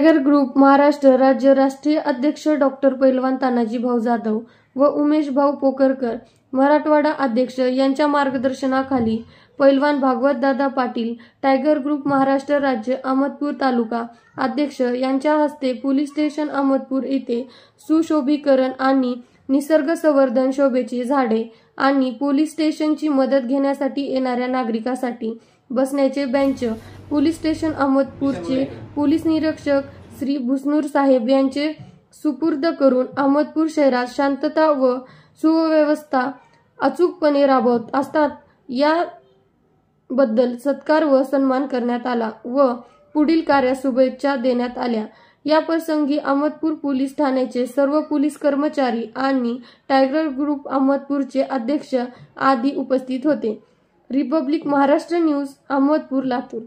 Tiger group Maharashtra राज्य राष्ट्रीय अध्यक्ष डॉक्टर पैलवान तानाजी भाऊ जाधव व उमेश भाऊ पोकरकर मराठवाडा अध्यक्ष यांच्या मार्गदर्शनाखाली पैलवान भागवतदादा पाटील टायगर ग्रुप महाराष्ट्र राज्य अहमदपूर तालुका अध्यक्ष यांच्या हस्ते पोलीस स्टेशन अहमदपूर येथे सुशोभीकरण आणि निसर्ग संवर्धन शोभेची झाडे आणि पोलीस स्टेशनची मदत घेण्यासाठी येणाऱ्या नागरिकांसाठी बसण्याचे बेंच पोलीस स्टेशन अहमदपूरचे पोलीस निरीक्षक श्री भुसनूर साहेब यांचे सुपूर्द करून अहमदपूर शहरात शांतता व सुव्यवस्था अचूकपणे राबवत असतात याबद्दल सत्कार व सन्मान करण्यात आला व पुढील कार्यास शुभेच्छा देण्यात आल्या। या प्रसंगी अहमदपूर पोलीस ठाण्याचे सर्व पोलीस कर्मचारी आणि टायगर ग्रुप अहमदपूरचे अध्यक्ष आदी उपस्थित होते। Republic Maharashtra news Ahmedpur Latur.